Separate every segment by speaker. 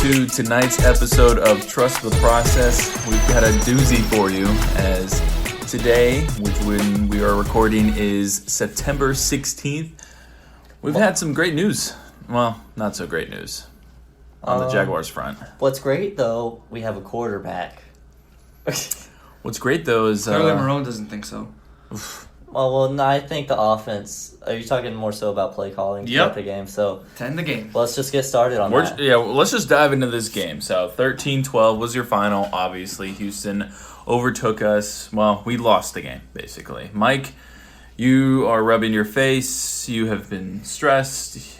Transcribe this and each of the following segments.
Speaker 1: to tonight's episode of Trust the Process. We've got a doozy for you, as today, which when we are recording is September 16th, we've had some great news. Well, not so great news on the Jaguars front.
Speaker 2: What's great, though, we have a quarterback.
Speaker 1: What's great, though, is...
Speaker 3: Clearly Marone doesn't think so.
Speaker 2: Well, no, I think the offense... Are you talking more so about play calling throughout the game? So
Speaker 3: 10 the game.
Speaker 2: Let's just get started on that.
Speaker 1: Yeah, well, let's just dive into this game. So 13-12 was your final, obviously. Houston overtook us. Well, we lost the game, basically. Mike, you are rubbing your face. You have been stressed.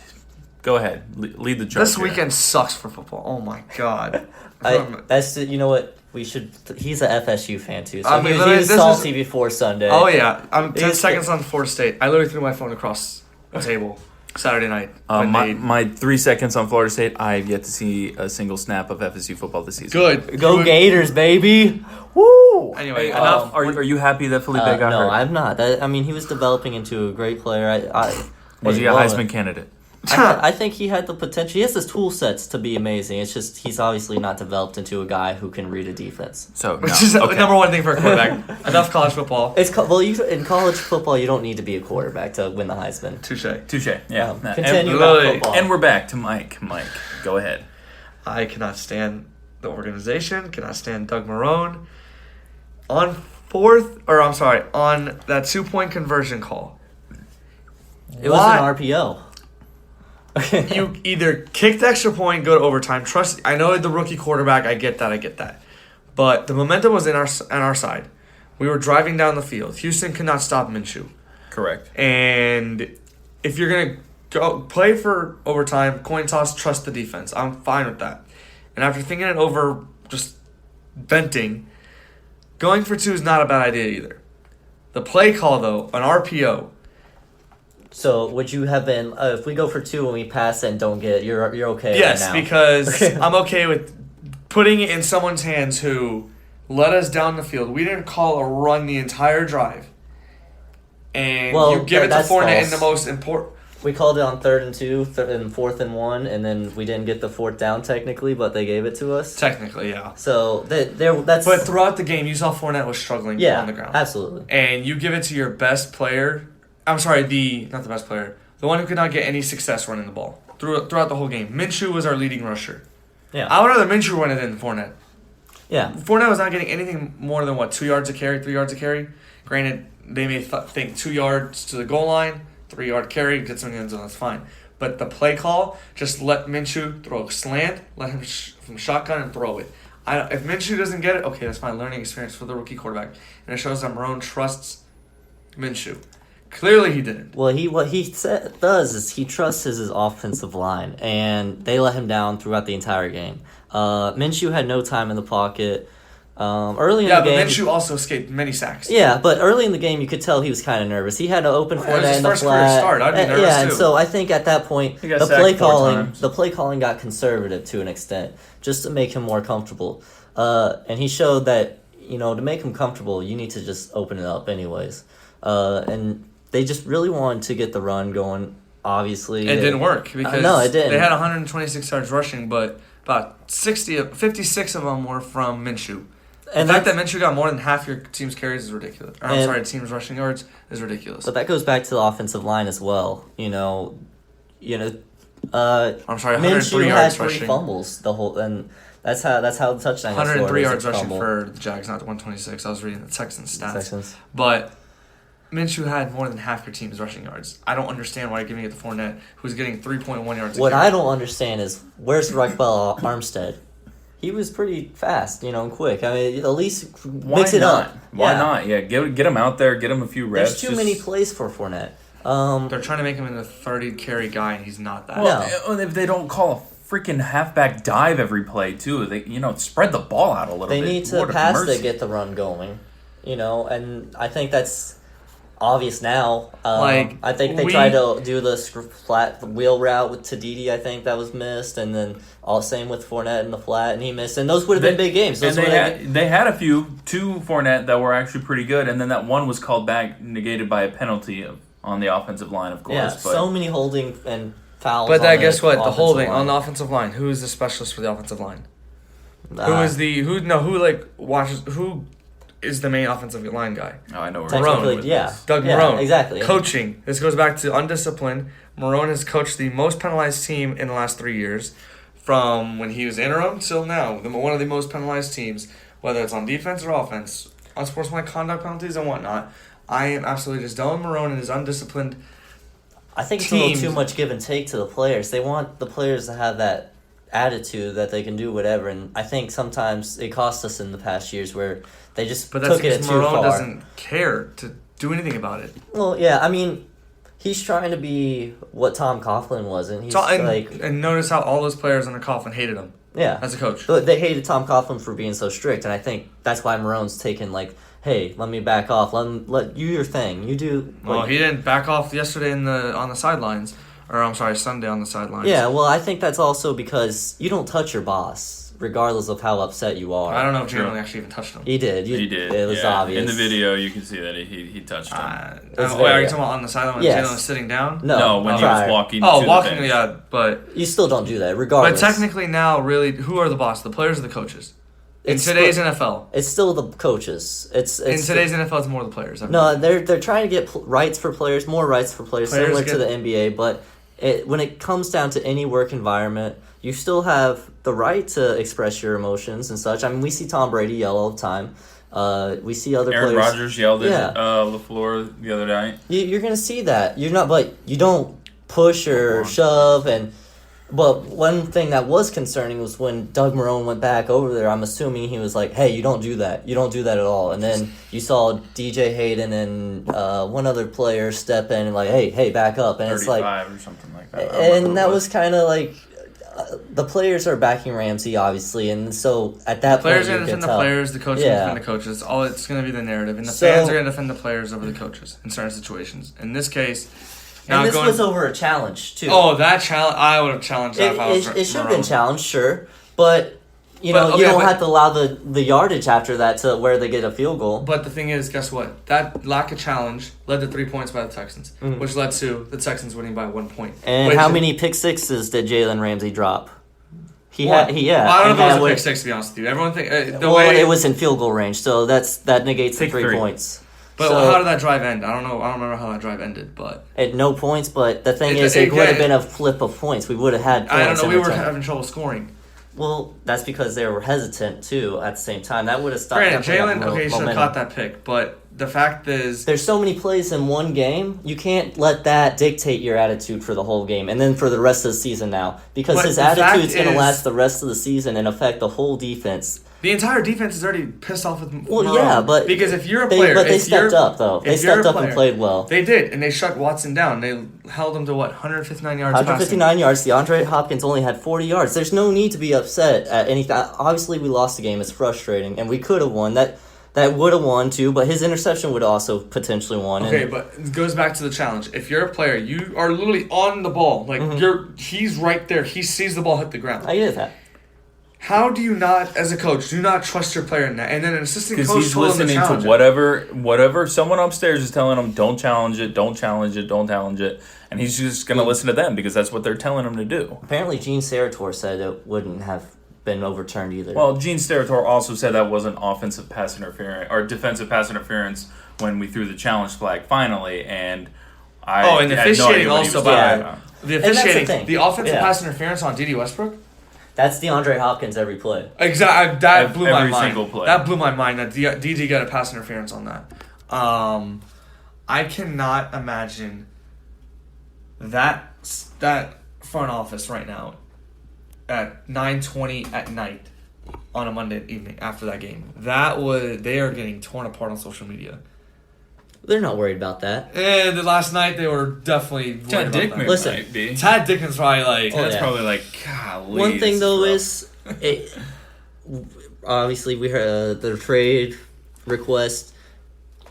Speaker 1: Go ahead. Lead the charge.
Speaker 3: This weekend sucks for football. Oh, my God.
Speaker 2: You know what? He's an FSU fan, too. So
Speaker 3: I mean,
Speaker 2: he was salty before Sunday.
Speaker 3: Oh, yeah. I'm 10 seconds on Florida State. I literally threw my phone across the table Saturday night.
Speaker 1: My 3 seconds on Florida State, I've yet to see a single snap of FSU football this season.
Speaker 3: Good.
Speaker 2: Go Gators, baby. Woo!
Speaker 3: Anyway,
Speaker 1: enough. Are you happy that Felipe got hurt?
Speaker 2: No, I'm not. He was developing into a great player.
Speaker 1: Was he a Heisman candidate?
Speaker 2: I think he had the potential. He has his tool sets to be amazing. It's just he's obviously not developed into a guy who can read a defense.
Speaker 3: Which is the number one thing for a quarterback. Enough college football.
Speaker 2: In college football, you don't need to be a quarterback to win the Heisman.
Speaker 3: Touche.
Speaker 1: Yeah.
Speaker 2: Continue about football.
Speaker 1: And we're back to Mike. Mike, go ahead.
Speaker 3: I cannot stand the organization. Cannot stand Doug Marone. On that 2-point conversion call.
Speaker 2: It was an RPO.
Speaker 3: You either kick the extra point, go to overtime. I know the rookie quarterback. I get that. But the momentum was on our side. We were driving down the field. Houston could not stop Minshew.
Speaker 1: Correct.
Speaker 3: And if you're gonna go play for overtime, coin toss, trust the defense. I'm fine with that. And after thinking it over, just venting, going for 2 is not a bad idea either. The play call though, an RPO.
Speaker 2: So would you have been if we go for 2 and we pass and don't get it, you're okay?
Speaker 3: Yes,
Speaker 2: right now?
Speaker 3: because I'm okay with putting it in someone's hands who led us down the field. We didn't call a run the entire drive, and you give it to Fournette in the most important.
Speaker 2: We called it on 3rd and 2, and 4th and 1, and then we didn't get the 4th down technically, but they gave it to us.
Speaker 3: Technically, yeah.
Speaker 2: So that's.
Speaker 3: But throughout the game, you saw Fournette was struggling on the ground.
Speaker 2: Absolutely.
Speaker 3: And you give it to your best player. I'm sorry, not the best player. The one who could not get any success running the ball throughout the whole game. Minshew was our leading rusher.
Speaker 2: Yeah.
Speaker 3: I would rather Minshew run it than Fournette.
Speaker 2: Yeah.
Speaker 3: Fournette was not getting anything more than 2 yards a carry, 3 yards a carry. Granted, they may think 2 yards to the goal line, 3-yard carry, get some end zone, that's fine. But the play call, just let Minshew throw a slant, let him from shotgun and throw it. If Minshew doesn't get it, okay, that's fine. Learning experience for the rookie quarterback. And it shows that Marone trusts Minshew. Clearly he didn't.
Speaker 2: Well, what he does is he trusts his offensive line, and they let him down throughout the entire game. Minshew had no time in the pocket. Early in the game...
Speaker 3: Yeah, but Minshew also escaped many sacks.
Speaker 2: Yeah, but early in the game, you could tell he was kind of nervous. He had an open Fournette in the flat.
Speaker 3: It was his first career start. I'd be nervous, too.
Speaker 2: And so I think at that point, the play calling got conservative to an extent, just to make him more comfortable. And he showed that, to make him comfortable, you need to just open it up anyways. And they just really wanted to get the run going, obviously.
Speaker 3: It didn't work because
Speaker 2: no, it didn't.
Speaker 3: They had 126 yards rushing, but about 56 of them were from Minshew. And the fact that Minshew got more than half your team's carries is ridiculous. Team's rushing yards is ridiculous.
Speaker 2: But that goes back to the offensive line as well.
Speaker 3: I'm sorry, 103
Speaker 2: Minshew
Speaker 3: yards
Speaker 2: had 3
Speaker 3: rushing.
Speaker 2: Fumbles and that's how the touchdown got scored.
Speaker 3: 103 yards rushing for the Jags, not 126. I was reading the Texans stats. But Minshew had more than half your team's rushing yards. I don't understand why you're giving it to Fournette, who's getting 3.1 yards.
Speaker 2: What I don't understand is where's Raquel Armstead? He was pretty fast, and quick. I mean, at least mix it up.
Speaker 1: Why not? Yeah, get him out there, get him a few reps.
Speaker 2: There's too many plays for Fournette.
Speaker 3: They're trying to make him into a 30-carry guy, and he's not that.
Speaker 1: Well, if they don't call a freaking halfback dive every play, too, they spread the ball out a little bit.
Speaker 2: They need to pass to get the run going, and I think that's obvious now. I think they tried to do the flat wheel route to Dede. I think that was missed, and then same with Fournette in the flat, and he missed. And those would have been big games.
Speaker 1: They had a few to Fournette that were actually pretty good, and then that one was called back, negated by a penalty on the offensive line, of course.
Speaker 2: Yeah,
Speaker 1: but
Speaker 2: so many holding and fouls.
Speaker 3: But
Speaker 2: then
Speaker 3: guess what? The holding
Speaker 2: line.
Speaker 3: on the offensive line. Who is the specialist for the offensive line? Who is the main offensive line guy?
Speaker 1: Oh, I know.
Speaker 2: Marone. Yeah.
Speaker 3: Doug Marone.
Speaker 2: Exactly.
Speaker 3: Coaching. This goes back to undisciplined. Marone has coached the most penalized team in the last 3 years, from when he was interim till now. One of the most penalized teams, whether it's on defense or offense, unsportsmanlike conduct penalties and whatnot. I am absolutely just done with Marone and his undisciplined.
Speaker 2: I think it's a little too much give and take to the players. They want the players to have that attitude that they can do whatever, and I think sometimes it cost us in the past years where they just took it too far.
Speaker 3: Marone doesn't care to do anything about it.
Speaker 2: Well, yeah, I mean, he's trying to be what Tom Coughlin was, and
Speaker 3: and notice how all those players under Coughlin hated him.
Speaker 2: Yeah,
Speaker 3: as a coach,
Speaker 2: but they hated Tom Coughlin for being so strict, and I think that's why Marone's taken hey, let me back off. Let you your thing. You do.
Speaker 3: Well, he didn't back off yesterday on the sidelines. Or, I'm sorry, Sunday on the sidelines.
Speaker 2: Yeah, well, I think that's also because you don't touch your boss, regardlless of how upset you are.
Speaker 3: I don't know if Jalen actually even touched him.
Speaker 2: He did.
Speaker 1: He did.
Speaker 2: It was obvious.
Speaker 1: In the video, you can see that he touched him.
Speaker 3: Are you talking about on the sideline when Jalen was sitting down?
Speaker 2: No,
Speaker 1: when he was walking to
Speaker 3: walking,
Speaker 1: the bench.
Speaker 3: Yeah, but...
Speaker 2: You still don't do that, regardless.
Speaker 3: But technically now, really, who are the boss? The players or the coaches? In today's NFL.
Speaker 2: It's still the coaches. It's
Speaker 3: in today's NFL, it's more the players.
Speaker 2: No, they're trying to get rights for players, more rights for players similar to the NBA, but... when it comes down to any work environment, you still have the right to express your emotions and such. I mean, we see Tom Brady yell all the time. We see other players.
Speaker 1: Aaron Rodgers yelled at LaFleur the other night.
Speaker 2: You're gonna see that. But you don't push or shove. But one thing that was concerning was when Doug Marone went back over there. I'm assuming he was like, "Hey, you don't do that. You don't do that at all." And then you saw DJ Hayden and one other player step in and "Hey, back up." And it's like
Speaker 1: 35 or something like that.
Speaker 2: And that was kind of the players are backing Ramsey, obviously, and so at that point,
Speaker 3: players are going to defend the players, the coaches defend the coaches. It's going to be the narrative, and the fans are going to defend the players over the coaches in certain situations. In this case.
Speaker 2: And this was over a challenge, too.
Speaker 3: Oh, that challenge! I would have challenged that if I was
Speaker 2: It should have been challenged, sure. But, you don't have to allow the yardage after that to where they get a field goal.
Speaker 3: But the thing is, guess what? That lack of challenge led to 3 points by the Texans, which led to the Texans winning by 1 point.
Speaker 2: And how many pick sixes did Jalen Ramsey drop?
Speaker 3: Well, I don't know if it was a pick six, to be honest with you. Everyone think
Speaker 2: it was in field goal range, so that negates the 3 points.
Speaker 3: But how did that drive end? I don't know. I don't remember how that drive ended, but
Speaker 2: at no points. But the thing is, it would have been a flip of points. We would have had points.
Speaker 3: I don't know. We were having trouble scoring.
Speaker 2: Well, that's because they were hesitant too. At the same time, that would have stopped.
Speaker 3: Granted, Jalen, should have caught that pick, but the fact is,
Speaker 2: there's so many plays in one game. You can't let that dictate your attitude for the whole game, and then for the rest of the season now, because his attitude's going to last the rest of the season and affect the whole defense.
Speaker 3: The entire defense is already pissed off with Marone.
Speaker 2: Well, yeah, but
Speaker 3: because if you're a player,
Speaker 2: they stepped up though. They stepped up and played well.
Speaker 3: They did, and they shut Watson down. They held him to 159 yards.
Speaker 2: 159 yards. DeAndre Hopkins only had 40 yards. There's no need to be upset at anything. Obviously, we lost the game. It's frustrating, and we could have won. That would have won too, but his interception would also potentially won.
Speaker 3: Okay, but it goes back to the challenge. If you're a player, you are literally on the ball. He's right there. He sees the ball hit the ground.
Speaker 2: I get that.
Speaker 3: How do you not, as a coach, do not trust your player in that? And then an assistant coach
Speaker 1: he's
Speaker 3: told him to
Speaker 1: listening
Speaker 3: challenge
Speaker 1: to whatever someone upstairs is telling him. Don't challenge it. Don't challenge it. Don't challenge it. And he's just going to listen to them because that's what they're telling him to do.
Speaker 2: Apparently, Gene Sarator said it wouldn't have been overturned either.
Speaker 1: Well, Gene Sarator also said that wasn't offensive pass interference or defensive pass interference when we threw the challenge flag finally, and
Speaker 3: and the officiating also by the officiating, the offensive pass interference on D.D. Westbrook.
Speaker 2: That's DeAndre Hopkins every play.
Speaker 3: Exactly. That blew my mind.
Speaker 1: Every single play.
Speaker 3: That blew my mind that DD got a pass interference on that. I cannot imagine that front office right now at 9:20 at night on a Monday evening after that game. They are getting torn apart on social media.
Speaker 2: They're not worried about that.
Speaker 3: And last night they were definitely worried
Speaker 1: Tad Dickman
Speaker 3: about
Speaker 2: Listen,
Speaker 1: might be.
Speaker 3: Tad Dickman's probably like...
Speaker 1: That's probably like, golly.
Speaker 2: One thing, though, is... obviously, we heard the trade request.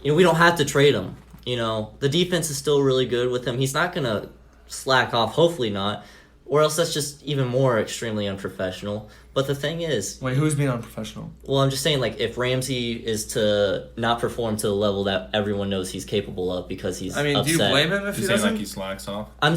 Speaker 2: We don't have to trade him. The defense is still really good with him. He's not going to slack off. Hopefully not. Or else that's just even more extremely unprofessional. But the thing is...
Speaker 3: Wait, who's being unprofessional?
Speaker 2: Well, I'm just saying, like, if Ramsey is to not perform to the level that everyone knows he's capable of because he's upset...
Speaker 3: do you blame him if he doesn't?
Speaker 1: Like he slacks off?
Speaker 2: I'm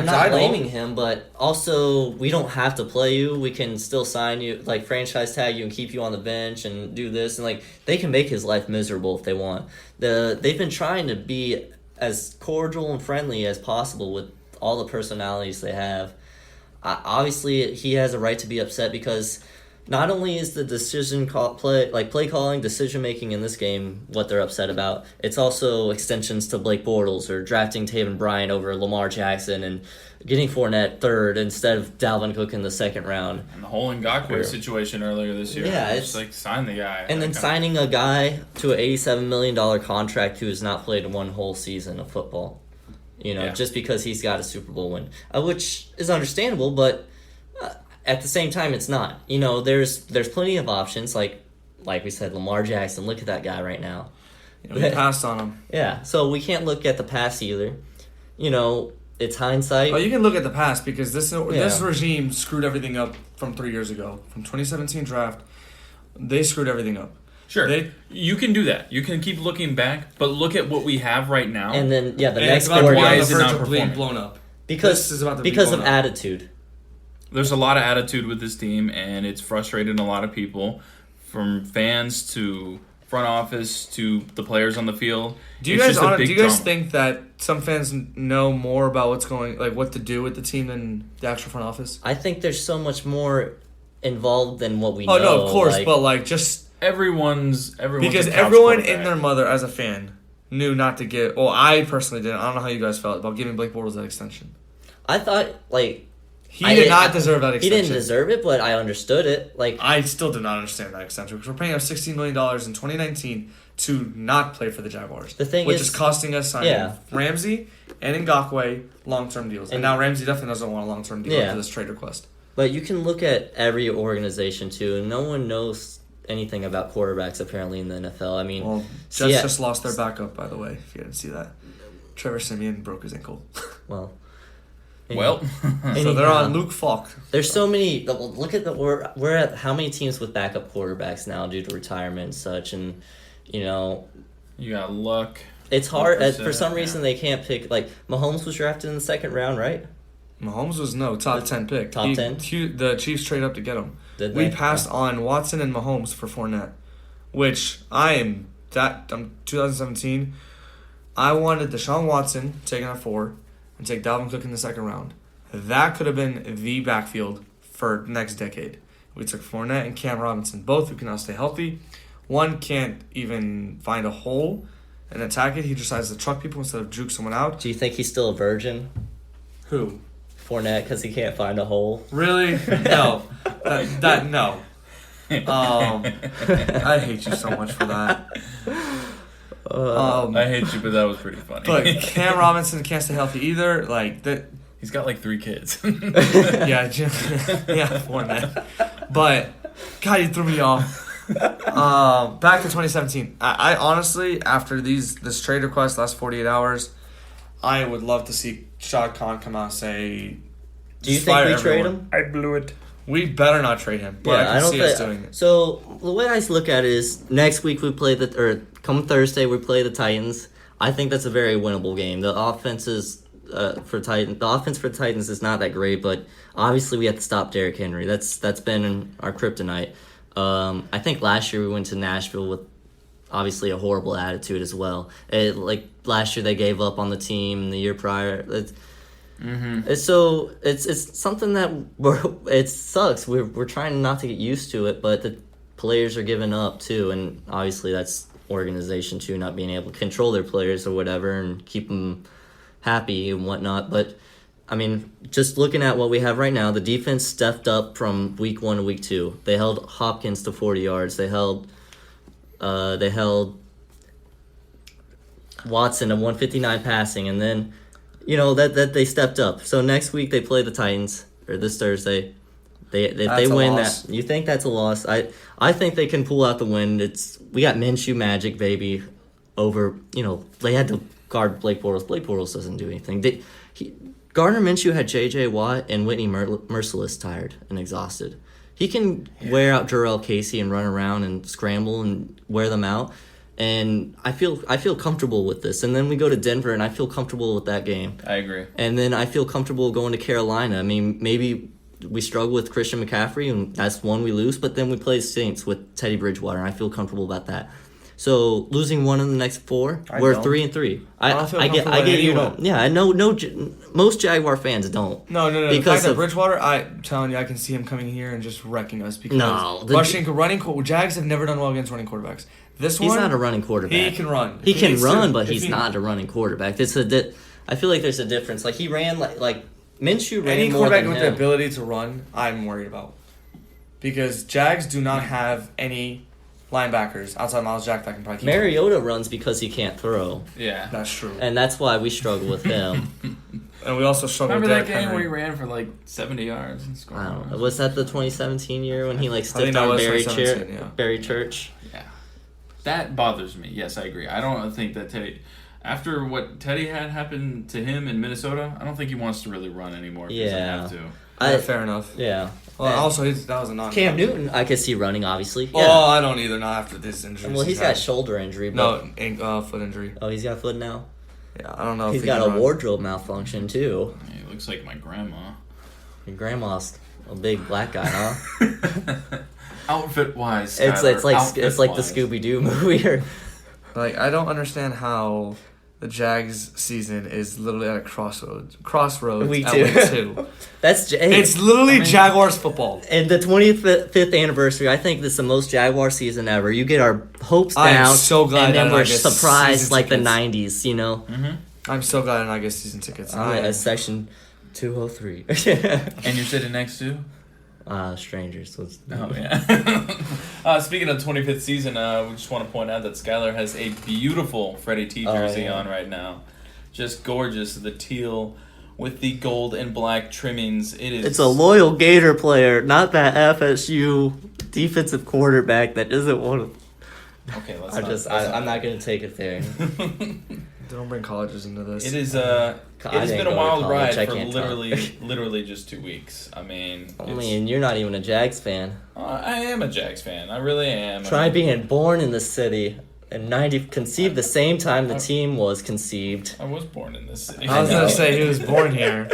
Speaker 2: not blaming him, but also, we don't have to play you. We can still sign you, like, franchise tag you and keep you on the bench and do this. And, like, they can make his life miserable if they want. They've been trying to be as cordial and friendly as possible with all the personalities they have. Obviously, he has a right to be upset because not only is the play calling, decision making in this game what they're upset about, it's also extensions to Blake Bortles or drafting Taven Bryan over Lamar Jackson and getting Fournette third instead of Dalvin Cook in the second round.
Speaker 1: And the whole Ngakoue situation earlier this year.
Speaker 2: Yeah,
Speaker 1: it's like sign the guy.
Speaker 2: And then signing a guy to an $87 million contract who has not played one whole season of football. Just because he's got a Super Bowl win, which is understandable, but at the same time, it's not. There's plenty of options, like we said, Lamar Jackson. Look at that guy right now.
Speaker 3: We passed on him.
Speaker 2: Yeah, so we can't look at the past either. It's hindsight.
Speaker 3: Oh, you can look at the past because this regime screwed everything up from 3 years ago. From 2017 draft, they screwed everything up.
Speaker 1: Sure, you can do that. You can keep looking back, but look at what we have right now.
Speaker 2: And then, the next
Speaker 3: about
Speaker 2: why
Speaker 3: is it not performing? Blown up?
Speaker 2: Because of attitude.
Speaker 1: There's a lot of attitude with this team, and it's frustrating a lot of people, from fans to front office to the players on the field.
Speaker 3: Do you guys think that some fans know more about what to do with the team than the actual front office?
Speaker 2: I think there's so much more involved than what we know.
Speaker 3: Oh no, of course, but just.
Speaker 1: Everyone's
Speaker 3: because everyone and their mother as a fan knew not to give. Well, I personally didn't. I don't know how you guys felt about giving Blake Bortles that extension.
Speaker 2: I thought
Speaker 3: he did not deserve that extension.
Speaker 2: He didn't deserve it, but I understood it.
Speaker 3: I still did not understand that extension because we're paying him $16 million in 2019 to not play for the Jaguars.
Speaker 2: The thing
Speaker 3: which is costing us signing Ramsey and Ngakoue long-term deals, and now Ramsey definitely doesn't want a long-term deal after this trade request.
Speaker 2: But you can look at every organization too, and no one knows anything about quarterbacks apparently in the NFL. I mean,
Speaker 3: Jets just lost their backup, by the way, if you didn't see that. Trevor Siemian broke his ankle.
Speaker 2: So
Speaker 3: they're on Luke Falk.
Speaker 2: There's so many. Look at we're at how many teams with backup quarterbacks now due to retirement and such, and you
Speaker 1: got Luck.
Speaker 2: It's hard for some reason they can't pick. Like Mahomes was drafted in the second round, right?
Speaker 3: Mahomes was top 10 pick.
Speaker 2: Top 10.
Speaker 3: The Chiefs trade up to get him.
Speaker 2: We
Speaker 3: passed on Watson and Mahomes for Fournette, which I'm 2017. I wanted Deshaun Watson taken at 4 and take Dalvin Cook in the second round. That could have been the backfield for next decade. We took Fournette and Cam Robinson, both who cannot stay healthy. One can't even find a hole and attack it. He decides to truck people instead of juke someone out.
Speaker 2: Do you think he's still a virgin?
Speaker 3: Who?
Speaker 2: Fournette, because he can't find a hole.
Speaker 3: Really? No. No. I hate you so much for that.
Speaker 1: I hate you, but that was pretty funny.
Speaker 3: But Cam Robinson can't stay healthy either.
Speaker 1: He's got 3 kids.
Speaker 3: Yeah, Fournette. But God, you threw me off. Back to 2017. I honestly, after this trade request last 48 hours, I would love to see Shad Khan come out and say,
Speaker 2: do you think we trade him?
Speaker 3: I blew it. We better not trade him, but I can see us doing it.
Speaker 2: So the way I look at it is next week come Thursday we play the Titans. I think that's a very winnable game. The offense for Titans is not that great, but obviously we have to stop Derrick Henry. That's been our kryptonite. I think last year we went to Nashville with obviously a horrible attitude as well. Last year they gave up on the team, and the year prior. It's something that it sucks. We're trying not to get used to it, but the players are giving up too, and obviously that's organization too, not being able to control their players or whatever and keep them happy and whatnot. But I mean, just looking at what we have right now, the defense stepped up from week 1 to week 2. They held Hopkins to 40 yards. They held Watson to 159 passing, and then that they stepped up. So next week they play the Titans, or this Thursday. They win that. You think that's a loss? I think they can pull out the win. We got Minshew magic, baby. Over they had to guard Blake Bortles. Blake Bortles doesn't do anything. Gardner Minshew had J.J. Watt and Whitney Merciless tired and exhausted. He can wear out Jarrell Casey and run around and scramble and wear them out. And I feel comfortable with this. And then we go to Denver, and I feel comfortable with that game.
Speaker 1: I agree.
Speaker 2: And then I feel comfortable going to Carolina. I mean, maybe we struggle with Christian McCaffrey, and that's one we lose. But then we play Saints with Teddy Bridgewater, and I feel comfortable about that. So losing one in the next 4, we're 3-3. I get you don't. Yeah, I know. Most Jaguar fans don't.
Speaker 3: No. Because the fact that Bridgewater, I'm telling you, I can see him coming here and just wrecking us because Jags have never done well against running quarterbacks. He's
Speaker 2: not a running quarterback.
Speaker 3: He can run.
Speaker 2: He can run, but he's not a running quarterback. I feel like there's a difference. Like he ran like Minshew ran
Speaker 3: any
Speaker 2: more
Speaker 3: quarterback
Speaker 2: than
Speaker 3: with
Speaker 2: him.
Speaker 3: the ability to run, I'm worried about because Jags do not have any linebackers outside Miles Jack that can probably keep
Speaker 2: Mariota runs because he can't throw.
Speaker 1: Yeah,
Speaker 3: that's true.
Speaker 2: And that's why we struggle with him.
Speaker 3: And we also struggle with
Speaker 1: that game
Speaker 3: Henry.
Speaker 1: where he ran for like 70 yards and scored.
Speaker 2: I don't know. Was that the 2017 year when he stiffed on Barry Church?
Speaker 1: Yeah. That bothers me. Yes, I agree. I don't think that Teddy, after what Teddy had happened to him in Minnesota, I don't think he wants to really run anymore. If he doesn't have to.
Speaker 3: Fair enough.
Speaker 2: Yeah.
Speaker 3: Well, also, that was a non.
Speaker 2: Cam Newton, I could see running, obviously. Yeah.
Speaker 3: Oh, I don't either. Not after this injury.
Speaker 2: Well, he's got shoulder injury. But...
Speaker 3: No, foot injury.
Speaker 2: Oh, he's got foot now?
Speaker 3: Yeah, I don't know.
Speaker 2: He's got a wardrobe malfunction, too.
Speaker 1: Yeah, he looks like my grandma.
Speaker 2: Your grandma's a big black guy, huh?
Speaker 1: Outfit-wise,
Speaker 2: it's like the Scooby-Doo movie.
Speaker 3: Like, I don't understand how the Jags season is literally at a crossroads
Speaker 2: week
Speaker 3: at
Speaker 2: 2.
Speaker 3: week 2.
Speaker 2: It's
Speaker 3: literally Jaguars football.
Speaker 2: And the 25th anniversary, I think this is the most Jaguar season ever. You get our hopes down,
Speaker 3: I'm so glad
Speaker 2: and then
Speaker 3: that
Speaker 2: we're
Speaker 3: I get
Speaker 2: surprised like
Speaker 3: tickets.
Speaker 2: the 90s, you know?
Speaker 1: Mm-hmm.
Speaker 3: I'm so glad I get season tickets.
Speaker 2: Section 203.
Speaker 1: And you're sitting next to?
Speaker 2: Strangers.
Speaker 1: Oh, yeah. Speaking of 25th season, we just want to point out that Skyler has a beautiful Freddie T jersey on right now. Just gorgeous. The teal with the gold and black trimmings.
Speaker 2: It's a loyal Gator player, not that FSU defensive quarterback that doesn't want to.
Speaker 1: Okay,
Speaker 2: I'm not going to take it there.
Speaker 3: Don't bring colleges into this.
Speaker 1: It is it has been a wild ride for literally just 2 weeks. I mean,
Speaker 2: and you're not even a Jags fan.
Speaker 1: I am a Jags fan. I really am.
Speaker 2: Try being born in the city and conceived the same time the team was conceived.
Speaker 1: I was born in this city.
Speaker 3: I was gonna say he was born here.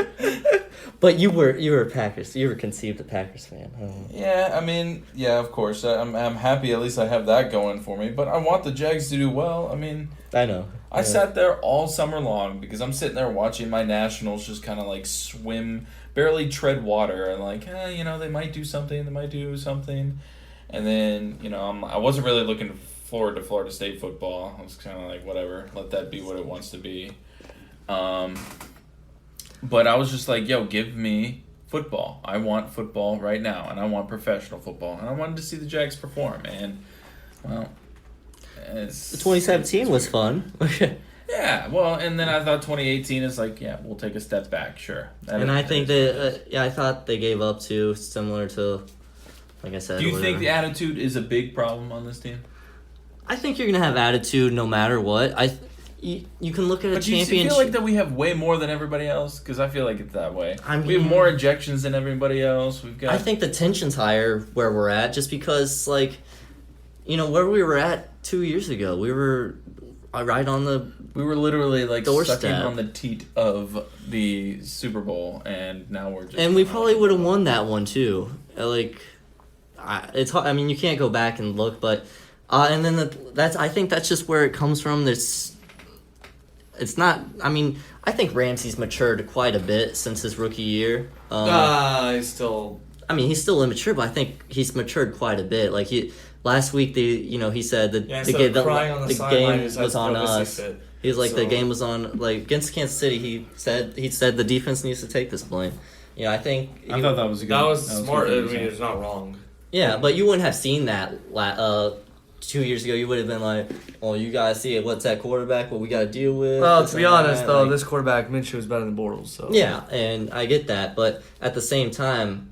Speaker 2: But you were Packers. You were conceived a Packers fan.
Speaker 1: Yeah, I mean, of course. I'm happy at least I have that going for me. But I want the Jags to do well. I mean,
Speaker 2: I know.
Speaker 1: I sat there all summer long because I'm sitting there watching my Nationals just kind of like swim, barely tread water, and like, they might do something. And then, I wasn't really looking forward to Florida State football. I was kind of like, whatever, let that be what it wants to be. But I was just like, give me football. I want football right now, and I want professional football. And I wanted to see the Jags perform. And, well,
Speaker 2: 2017 was fun.
Speaker 1: Yeah, well, and then I thought 2018 is like, we'll take a step back, sure.
Speaker 2: I think that, I thought they gave up too, similar to, like I said.
Speaker 1: Do you think the attitude is a big problem on this team?
Speaker 2: I think you're going to have attitude no matter what. You can look at a championship.
Speaker 1: Do you feel like that we have way more than everybody else? Because I feel like it's that way. We have more ejections than everybody else.
Speaker 2: I think the tension's higher where we're at, just because, like, where we were at 2 years ago, we were right on the
Speaker 1: We were literally like
Speaker 2: doorstep.
Speaker 1: sucking on the teat of the Super Bowl, and now we're just.
Speaker 2: And we probably would have won that one too. It's hard. I mean, you can't go back and look, but and then I think that's just where it comes from. It's not. I mean, I think Ramsey's matured quite a bit since his rookie year.
Speaker 3: He's still.
Speaker 2: I mean, he's still immature, but I think he's matured quite a bit. Like last week, he said that the game was on us. He was like, the game was on, like, against Kansas City. He said the defense needs to take this blame. I think
Speaker 1: I thought that was a good.
Speaker 3: That was smart. I mean, it's not wrong.
Speaker 2: Yeah, but you wouldn't have seen that 2 years ago. You would have been like, "Well, you guys see it. What's that quarterback? What we got to deal with?"
Speaker 3: Well, to be honest, though, this quarterback Minshew is better than Bortles. So
Speaker 2: yeah, and I get that, but at the same time,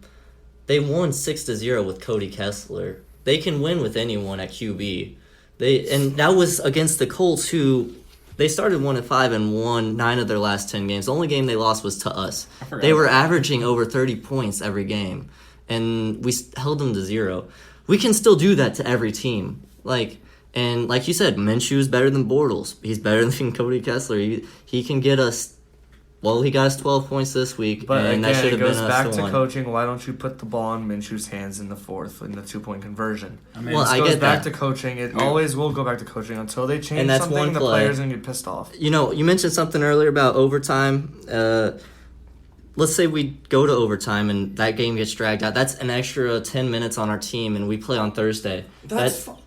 Speaker 2: they won 6-0 with Cody Kessler. They can win with anyone at QB. And that was against the Colts, who They started 1-5 and won 9 of their last 10 games. The only game they lost was to us. They were averaging over 30 points every game, and we held them to 0. We can still do that to every team. And like you said, Minshew is better than Bortles. He's better than Cody Kessler. He can get us. Well, he got us 12 points this week,
Speaker 3: but
Speaker 2: and
Speaker 3: again,
Speaker 2: that should have been us.
Speaker 3: It goes back to
Speaker 2: one.
Speaker 3: coaching. Why don't you put the ball in Minshew's hands in the fourth in the 2-point conversion?
Speaker 1: I mean,
Speaker 2: well,
Speaker 3: it
Speaker 2: I
Speaker 3: goes
Speaker 2: get
Speaker 3: back
Speaker 2: that.
Speaker 3: to coaching. It always will go back to coaching until they change
Speaker 2: that's
Speaker 3: something.
Speaker 2: one
Speaker 3: The
Speaker 2: play.
Speaker 3: players are gonna get pissed off.
Speaker 2: You know, you mentioned something earlier about overtime. Let's say we go to overtime and that game gets dragged out. That's an extra 10 minutes on our team, and we play on Thursday.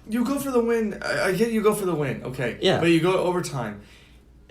Speaker 3: You go for the win. I get you go for the win. Okay.
Speaker 2: Yeah.
Speaker 3: But you go to overtime.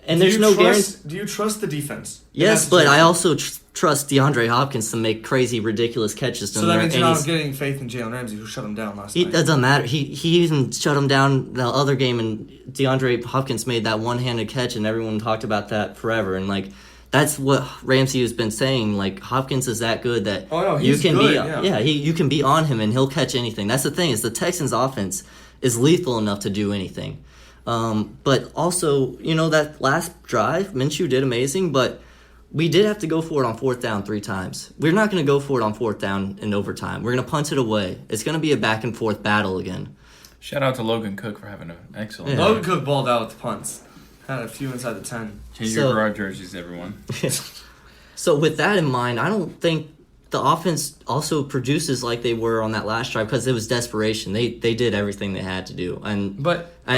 Speaker 2: And there's no guarantee.
Speaker 3: Do you trust the defense?
Speaker 2: Yes, but I also trust DeAndre Hopkins to make crazy, ridiculous catches.
Speaker 3: So that means you're not getting faith in Jalen Ramsey, who shut him down last night.
Speaker 2: It doesn't matter. He even shut him down the other game, and DeAndre Hopkins made that one-handed catch, and everyone talked about that forever. And that's what Ramsey has been saying. Hopkins is that good that
Speaker 3: he's
Speaker 2: you can
Speaker 3: good,
Speaker 2: you can be on him and he'll catch anything. That's the thing is the Texans' offense is lethal enough to do anything. But also, that last drive, Minshew did amazing, but we did have to go for it on 4th down 3 times. We're not going to go for it on 4th down in overtime. We're going to punt it away. It's going to be a back-and-forth battle again.
Speaker 1: Shout out to Logan Cook for having an excellent
Speaker 3: game. Logan Cook balled out with the punts. Had a few inside the 10.
Speaker 1: Change your garage jerseys, everyone.
Speaker 2: So with that in mind, I don't think the offense also produces like they were on that last drive because it was desperation. They did everything they had to do. But I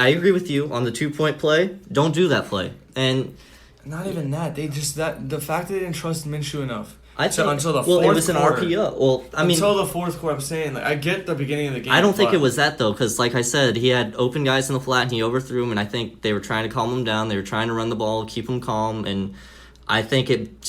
Speaker 2: agree with you on the 2-point play. Don't do that play. And
Speaker 3: not even that. The fact that they didn't trust Minshew enough.
Speaker 2: Until the fourth quarter.
Speaker 3: It was
Speaker 2: an RPO. Well,
Speaker 3: until the fourth quarter. I'm saying, I get the beginning of the game.
Speaker 2: I don't think it was that though, because like I said, he had open guys in the flat and he overthrew them, and I think they were trying to calm him down. They were trying to run the ball, keep him calm, and I think it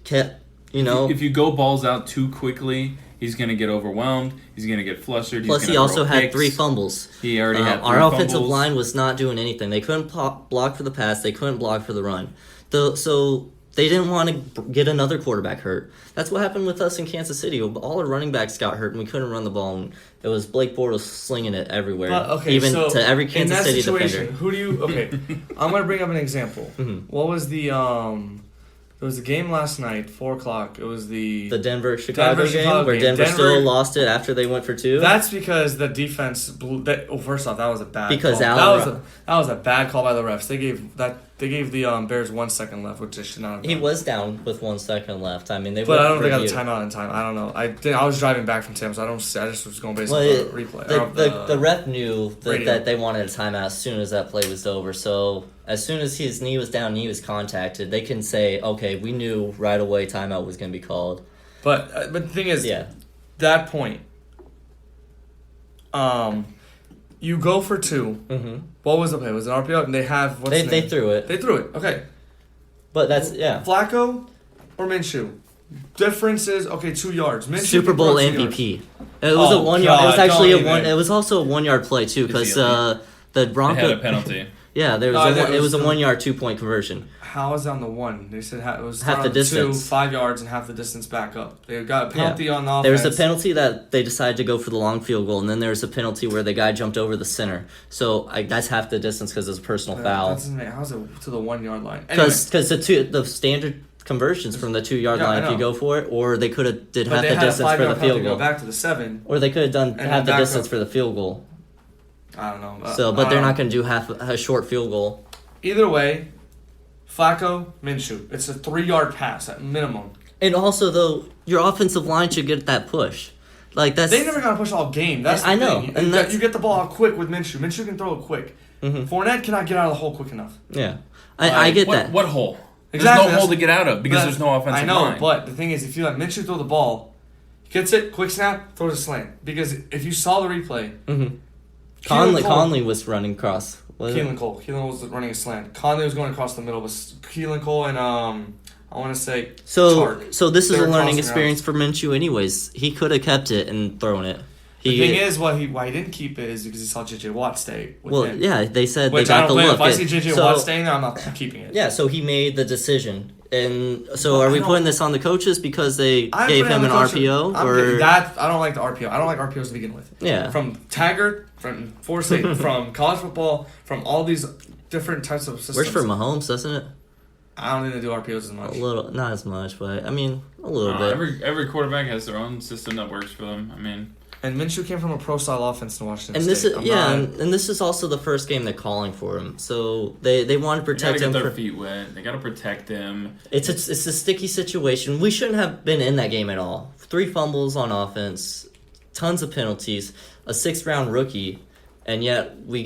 Speaker 2: kept.
Speaker 1: If you go balls out too quickly, he's going to get overwhelmed. He's going to get flustered.
Speaker 2: Plus, he also had 3 fumbles.
Speaker 1: He already had 3
Speaker 2: our
Speaker 1: fumbles.
Speaker 2: Offensive line was not doing anything. They couldn't block for the pass. They couldn't block for the run. So they didn't want to get another quarterback hurt. That's what happened with us in Kansas City. All our running backs got hurt, and we couldn't run the ball. And it was Blake Bortles slinging it everywhere, to every Kansas City defender.
Speaker 3: Who do you? Okay, I'm gonna bring up an example.
Speaker 2: Mm-hmm.
Speaker 3: What was the It was the game last night, 4:00. It was the
Speaker 2: Denver-Chicago game where Denver still lost it after they went for 2.
Speaker 3: That's because the defense blew that. Well, first off, that was a bad
Speaker 2: because
Speaker 3: call. That was a bad call by the refs. They gave the Bears 1 second left, which they should not have done.
Speaker 2: He was down with 1 second left. I mean,
Speaker 3: but I don't think I got the timeout in time. I don't know. I was driving back from Tampa, so I just was going based on the replay.
Speaker 2: The ref knew that they wanted a timeout as soon as that play was over. So as soon as his knee was down and he was contacted, they can say, okay, we knew right away timeout was going to be called.
Speaker 3: But the thing is, that point, you go for 2.
Speaker 2: Mm-hmm.
Speaker 3: What was the play? Was it an RPO? And they
Speaker 2: threw it.
Speaker 3: They threw it. Okay.
Speaker 2: But that's
Speaker 3: Flacco or Minshew? Difference is 2 yards. Minshew
Speaker 2: Super Bowl MVP. It was a 1 yard. It was actually It was also a 1 yard play too because the Broncos
Speaker 1: had a penalty.
Speaker 2: Yeah, it was a 1 yard 2-point conversion.
Speaker 3: How is it on the 1? They said it was
Speaker 2: half the distance.
Speaker 3: 5 yards and half the distance back up. They got a penalty on the offense.
Speaker 2: There was a penalty that they decided to go for the long field goal, and then there was a penalty where the guy jumped over the center. So that's half the distance because it's a personal foul.
Speaker 3: How's it to the 1 yard line?
Speaker 2: Because the standard conversions from the 2 yard line if you go for it, or they could have did half the distance for the field goal.
Speaker 3: Go back to the 7.
Speaker 2: Or they could have done half the distance for the field goal.
Speaker 3: I don't know.
Speaker 2: But they're not going to do half a short field goal.
Speaker 3: Either way, Flacco, Minshew. It's a 3 yard pass at minimum.
Speaker 2: And also, though, your offensive line should get that push. They
Speaker 3: never got to push all game. That's the
Speaker 2: I know.
Speaker 3: thing.
Speaker 2: And
Speaker 3: you get the ball out quick with Minshew. Minshew can throw it quick.
Speaker 2: Mm-hmm.
Speaker 3: Fournette cannot get out of the hole quick enough.
Speaker 2: Yeah. I get that.
Speaker 1: What hole?
Speaker 3: Exactly.
Speaker 1: There's no hole to get out of because there's no offensive line.
Speaker 3: I know, but the thing is, if you let Minshew throw the ball, he gets it, quick snap, throws a slant. Because if you saw the replay...
Speaker 2: Mm-hmm. Conley was running across.
Speaker 3: Keelan Cole. Keelan was running a slant. Conley was going across the middle, but Keelan Cole and I want to say Chark.
Speaker 2: So this is a learning experience for Minshew anyways. He could have kept it and thrown it.
Speaker 3: The thing is, why he didn't keep it is because he saw J.J. Watt stay with him.
Speaker 2: Yeah, they said they got the look.
Speaker 3: If I see J.J. Watt staying there, I'm not keeping it.
Speaker 2: Yeah, so he made the decision. And so are we putting this on the coaches because they gave him an RPO?
Speaker 3: I don't like the RPO. I don't like RPOs to begin with.
Speaker 2: Yeah.
Speaker 3: From Taggart, from Forsake, from college football, from all these different types of systems.
Speaker 2: Works for Mahomes, doesn't it?
Speaker 3: I don't think they do RPOs as much.
Speaker 2: A little, not as much, but I mean, a little bit.
Speaker 1: Every quarterback has their own system that works for them. I mean,
Speaker 3: and Minshew came from a pro-style offense in Washington
Speaker 2: and
Speaker 3: State.
Speaker 2: And this is also the first game they're calling for him, so they want to protect him.
Speaker 1: They gotta get their feet wet. They gotta protect him.
Speaker 2: It's a sticky situation. We shouldn't have been in that game at all. 3 fumbles on offense, tons of penalties, a 6th-round rookie, and yet we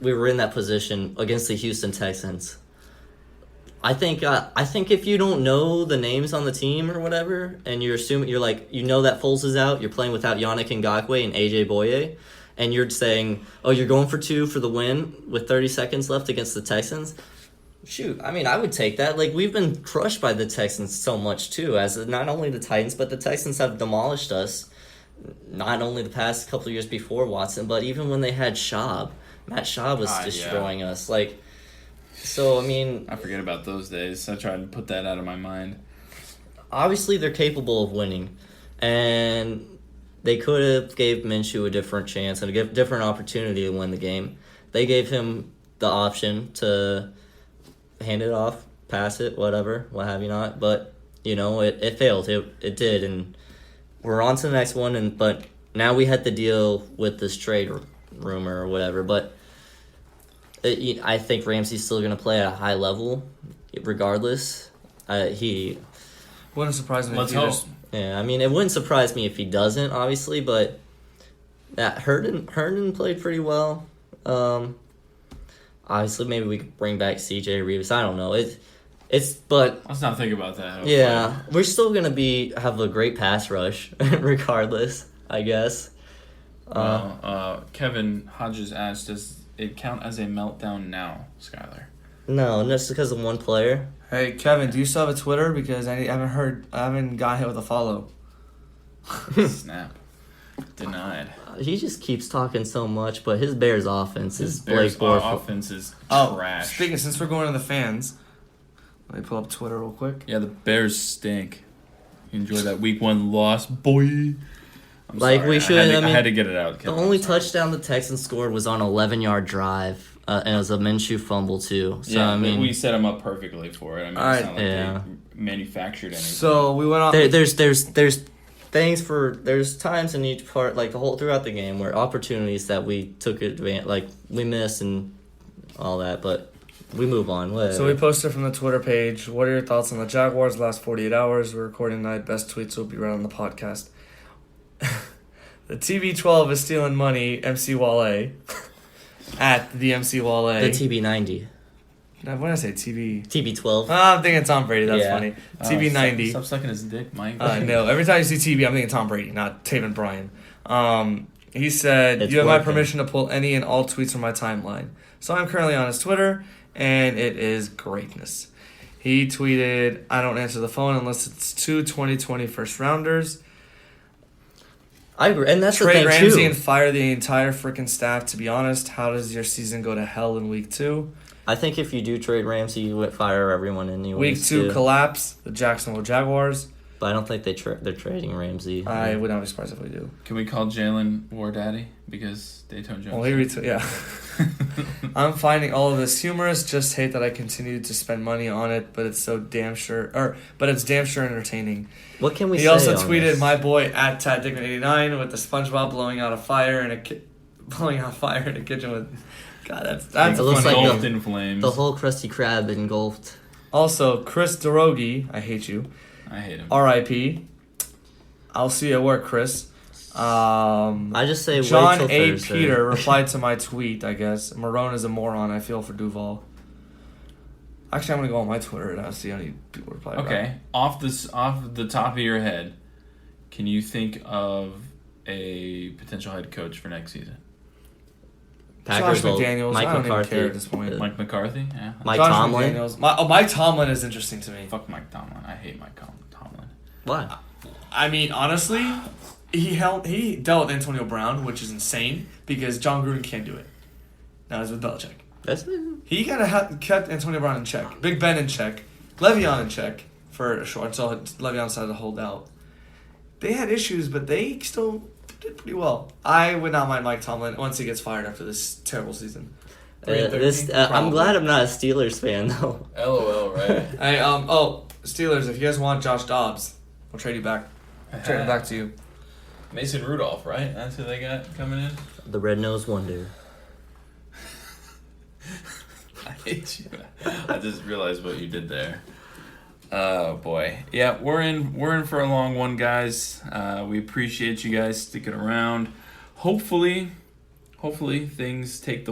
Speaker 2: were in that position against the Houston Texans. I think if you don't know the names on the team or whatever, and you're assuming that Foles is out, you're playing without Yannick Ngakoue and AJ Boye, and you're saying, oh, you're going for 2 for the win with 30 seconds left against the Texans. Shoot, I mean, I would take that. Like, we've been crushed by the Texans so much too, as not only the Titans, but the Texans have demolished us. Not only the past couple of years before Watson, but even when they had Schaub. Matt Schaub was destroying us. Like. So, I mean...
Speaker 1: I forget about those days. I try to put that out of my mind.
Speaker 2: Obviously, they're capable of winning. And they could have gave Minshew a different chance and a different opportunity to win the game. They gave him the option to hand it off, pass it, whatever, what have you not. But, it failed. It did. And we're on to the next one. But now we had to deal with this trade rumor or whatever. But... I think Ramsey's still going to play at a high level, regardless. He
Speaker 3: wouldn't surprise me.
Speaker 1: Let's hope.
Speaker 2: Yeah, I mean, it wouldn't surprise me if he doesn't, obviously, but Herndon played pretty well. Obviously, maybe we could bring back C.J. Reeves. I don't know. But
Speaker 1: let's not think about that.
Speaker 2: Yeah, we're still going to have a great pass rush, regardless, I guess.
Speaker 1: Kevin Hodges asked, does it count as a meltdown now, Skyler?
Speaker 2: No, and that's because of one player.
Speaker 3: Hey, Kevin, do you still have a Twitter? Because I haven't got hit with a follow.
Speaker 1: Snap. Denied.
Speaker 2: He just keeps talking so much, but his Bears offense is
Speaker 1: Bears offense is trash.
Speaker 3: Since we're going to the fans, let me pull up Twitter real quick.
Speaker 1: Yeah, the Bears stink. Enjoy that week 1 loss, boy. I'm sorry.
Speaker 2: We should.
Speaker 1: I had to get it out.
Speaker 2: The only touchdown the Texans scored was on an 11-yard drive, and it was a Minshew fumble too. So
Speaker 1: yeah,
Speaker 2: I mean,
Speaker 1: we set him up perfectly for it. I mean, it's not like they manufactured anything.
Speaker 3: So we went off.
Speaker 2: There's times in each part, like throughout the game, where opportunities that we took advantage, like we missed and all that, but we move on. Whatever.
Speaker 3: So we posted from the Twitter page. What are your thoughts on the Jaguars last 48 hours? We're recording tonight. Best tweets will be right on the podcast. The TB12 is stealing money, MC Wale. At the MC Wale.
Speaker 2: The TB90.
Speaker 3: What did I say?
Speaker 2: TB12.
Speaker 3: Oh, I'm thinking Tom Brady. That's funny. TB90.
Speaker 1: Stop sucking his dick, Mike.
Speaker 3: No, every time you see TB, I'm thinking Tom Brady, not Taven Bryan. He said, you have my permission to pull any and all tweets from my timeline. So I'm currently on his Twitter, and it is greatness. He tweeted, I don't answer the phone unless it's 2 2020 first-rounders.
Speaker 2: I agree, and that's
Speaker 3: Trade
Speaker 2: the thing,
Speaker 3: Ramsey
Speaker 2: too.
Speaker 3: and fire the entire freaking staff. To be honest, how does your season go to hell in week 2?
Speaker 2: I think if you do trade Ramsey, you would fire everyone anyways.
Speaker 3: Week 2 collapse, the Jacksonville Jaguars.
Speaker 2: But I don't think they're trading Ramsey.
Speaker 3: I would not be surprised if we do.
Speaker 1: Can we call Jalen War Daddy? Because Dayton Jones.
Speaker 3: Well, yeah. I'm finding all of this humorous. Just hate that I continue to spend money on it, but it's damn sure entertaining.
Speaker 2: What can we say?
Speaker 3: He also
Speaker 2: on
Speaker 3: tweeted
Speaker 2: this?
Speaker 3: my boy at TatDickman89 with the SpongeBob blowing out fire in a kitchen with. God, that's
Speaker 2: it looks like
Speaker 1: engulfed in flames.
Speaker 2: The whole Krusty Krab engulfed.
Speaker 3: Also, Chris Derogi, I hate you.
Speaker 1: I hate him.
Speaker 3: R.I.P. I'll see you at work, Chris.
Speaker 2: I just say
Speaker 3: John
Speaker 2: wait till
Speaker 3: A.
Speaker 2: Thursday.
Speaker 3: Peter replied to my tweet, I guess. Marone is a moron. I feel for Duval. Actually, I'm going to go on my Twitter and see how many people reply back.
Speaker 1: Okay. Off the top of your head, can you think of a potential head coach for next season?
Speaker 3: Josh McDaniels.
Speaker 2: Mike
Speaker 3: I don't
Speaker 2: McCarthy.
Speaker 3: even care at this point.
Speaker 1: Mike McCarthy? Yeah.
Speaker 2: Mike
Speaker 3: Josh
Speaker 2: Tomlin.
Speaker 3: McDaniels. Mike Tomlin is interesting to me.
Speaker 1: Fuck Mike Tomlin. I hate Mike Tomlin.
Speaker 2: Why?
Speaker 3: I mean, honestly, he dealt with Antonio Brown, which is insane because John Gruden can't do it. Now he's with Belichick. He kind of kept Antonio Brown in check, Big Ben in check, Le'Veon in check for a short until Le'Veon decided to hold out. They had issues, but they still did pretty well. I would not mind Mike Tomlin once he gets fired after this terrible season.
Speaker 2: I'm glad I'm not a Steelers fan though.
Speaker 1: LOL, right?
Speaker 3: Hey, Steelers, if you guys want Josh Dobbs, we'll trade you back. Trade him back to you.
Speaker 1: Mason Rudolph, right? That's who they got coming in.
Speaker 2: The red-nosed wonder.
Speaker 1: I hate you. I just realized what you did there. Oh boy, yeah, we're in for a long one, guys. We appreciate you guys sticking around. Hopefully things take